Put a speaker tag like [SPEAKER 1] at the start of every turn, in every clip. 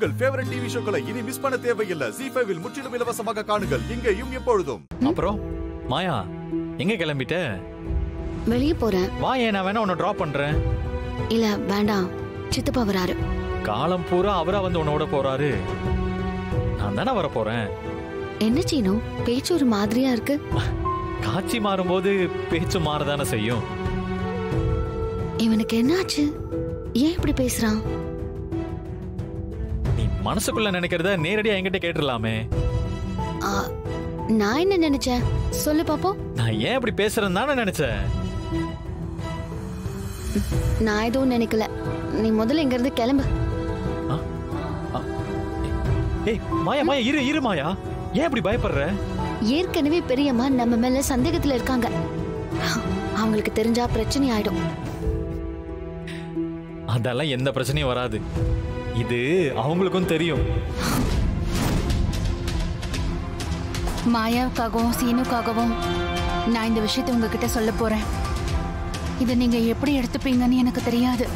[SPEAKER 1] உங்கள் favourite TV ஷோக்களை இனி miss பண்ண தேவையில்லை. ZEE5 இல் முற்றிலும் இலவசமாக காணுங்கள், இங்கேயும் எப்பொழுதும்.
[SPEAKER 2] அப்புறம் மாயா எங்க கிளம்பிட்ட?
[SPEAKER 3] வெளியே போறேன்.
[SPEAKER 2] வா, ஏன் நான் வேணா உன்னை டிராப் பண்றேன்.
[SPEAKER 3] இல்ல வேண்டாம், சித்தப்பா வராரு.
[SPEAKER 2] காலம் பூரா அவரா வந்து உன்னோட போறாரு, நான் தானே வர போறேன்.
[SPEAKER 3] என்ன சீனு, பேச்சு ஒரு மாதிரியா இருக்கு.
[SPEAKER 2] காட்சி மாறும்போது பேச்சு மாறதானே செய்யும்.
[SPEAKER 3] இவனுக்கு என்னாச்சு? ஏன் இப்படி பேசுறான்?
[SPEAKER 2] நீ மனசுக்குள்ள நினைக்கிறத நேரடியா என்கிட்ட கேட்டுடலாமே.
[SPEAKER 3] நான் என்ன நினைச்சேன் சொல்லு பாப்போம்.
[SPEAKER 2] நான் ஏன் இப்படி பேசுறேன்னு தானே நினைச்சேன்.
[SPEAKER 3] நான் எதுவும் நினைக்கல. நீ முதல்ல இங்க இருந்து கிளம்பு.
[SPEAKER 2] ஏய் மாயா, மாயா இரு இரு மாயா, ஏன் இப்படி பயப்படுற?
[SPEAKER 3] ஏற்கனவே பெரியம்மா நம்ம மேல சந்தேகத்துல இருக்காங்க. அவங்களுக்கு தெரிஞ்சா பிரச்சனை ஆயிடும்.
[SPEAKER 2] அதெல்லாம் எந்த பிரச்சனையும் வராது, இது அவங்களுக்கும் தெரியும்.
[SPEAKER 4] மாயாவுக்காகவும் சீனுக்காகவும் நான் இந்த விஷயத்தை உங்ககிட்ட சொல்ல போறேன். இதை நீங்க எப்படி எடுத்துப்பீங்கன்னு எனக்கு தெரியாது.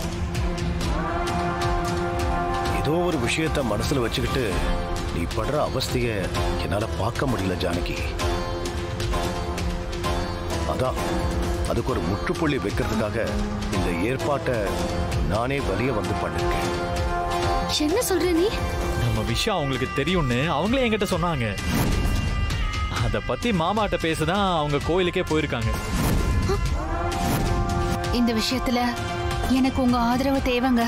[SPEAKER 5] ஏதோ ஒரு விஷயத்த மனசுல வச்சுக்கிட்டு நீ படுற அவஸ்தைய என்னால பார்க்க முடியல ஜானகி. அதான் அதுக்கு ஒரு முற்றுப்புள்ளி வைக்கிறதுக்காக இந்த ஏற்பாட்டை நானே வெளியே வந்து பண்ணிருக்கேன்.
[SPEAKER 3] என்ன சொல்ற நீ?
[SPEAKER 2] நம்ம விஷயம் அவங்களுக்கு தெரியும்னு அவங்களே என்கிட்ட சொன்னாங்க. அத பத்தி மாமாட்ட பேசதான் அவங்க கோயிலுக்கே போயிருக்காங்க.
[SPEAKER 4] இந்த விஷயத்துல எனக்கு உங்க ஆதரவு தேவைங்க.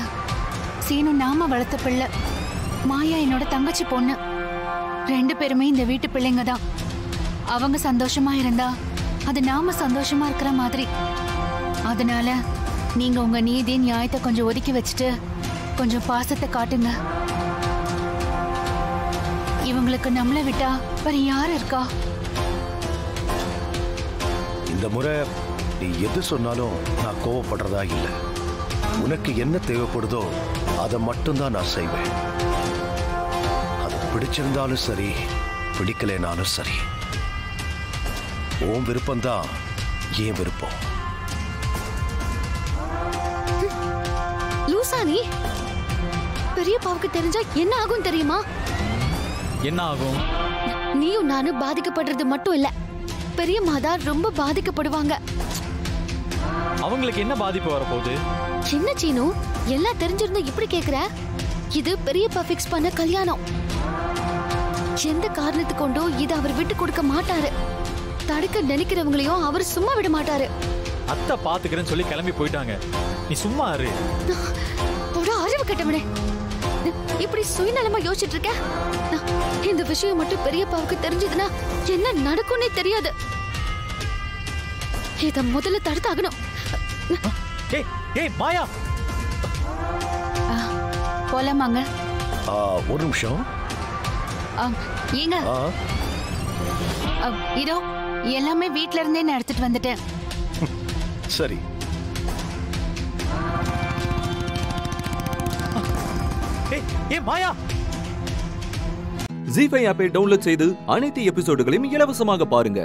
[SPEAKER 4] சீனு நாம வளர்த்த பிள்ளை, மாயா என்னோட தங்கச்சி பொண்ணு. 2 பேருமே இந்த வீட்டு பிள்ளைங்க தான். அவங்க சந்தோஷமா இருந்தா அது நாம சந்தோஷமா இருக்கிற மாதிரி. அதனால நீங்க உங்க நீதி நியாயத்தை கொஞ்சம் ஒதுக்கி வச்சுட்டு கொஞ்சம் பாசத்தை காட்டுங்க. இவங்களுக்கு நம்மளை விட்டா வேற யாரு இருக்கா?
[SPEAKER 5] இந்த முறை நீ எது சொன்னாலும் நான் கோவப்படுறதா இல்லை. உனக்கு என்ன தேவைப்படுதோ அதை மட்டும்தான் நான் செய்வேன். அது பிடிச்சிருந்தாலும் சரி, பிடிக்கலைனாலும் சரி, உன் விருப்பம்தான் ஏன் விருப்பம்.
[SPEAKER 3] லூசா நீ? பெரியப்பாவுக்கு தெரிஞ்சா என்ன ஆகும் தெரியுமா?
[SPEAKER 2] என்ன ஆகும்?
[SPEAKER 3] நீயும் நானும் பாதிக்கப்படுறது மட்டும் இல்ல, பெரியம்மா தான் ரொம்ப பாதிக்கப்படுவாங்க.
[SPEAKER 2] அவங்களுக்கு என்ன பாதிப்பு வரப்போகுது?
[SPEAKER 3] சின்ன சீனு, எல்லாம் தெரிஞ்சிருந்தா இப்படி கேக்குற? இது பெரியப்பா ஃபிக்ஸ் பண்ண கல்யாணம். எந்த காரணத்து கொண்டோ இதை அவர் விட்டு கொடுக்க மாட்டாரு. தடுக்க நினைக்கிறவங்களையும் அவர் சும்மா விட மாட்டாரு.
[SPEAKER 2] அத்தை பாத்துக்கிறேன்னு சொல்லி கிளம்பி போயிட்டாங்க, நீ சும்மா இரு.
[SPEAKER 3] ஒரு அறிவு கட்டவனே, இப்படி சுயநலமா யோசிச்சுட்டு இருக்க. இந்த விஷயம் மட்டும் பெரியப்பாவுக்கு தெரிஞ்சதுன்னா என்ன நடக்கும்னே தெரியாது. இத முதல்ல தடுத்தாகணும்.
[SPEAKER 2] ஏய் ஏய் மாயா,
[SPEAKER 4] போலாமாங்க?
[SPEAKER 5] ஒரு நிமிஷம்.
[SPEAKER 4] ஏங்க, இதோ எல்லாமே வீட்ல இருந்தே நான் எடுத்துட்டு வந்துட்டேன்.
[SPEAKER 5] சரி.
[SPEAKER 2] ஏய் மாயா,
[SPEAKER 1] ZEE5 ஆப்பை டவுன்லோட் செய்து அனைத்து எபிசோடுகளையும் இலவசமாக பாருங்க.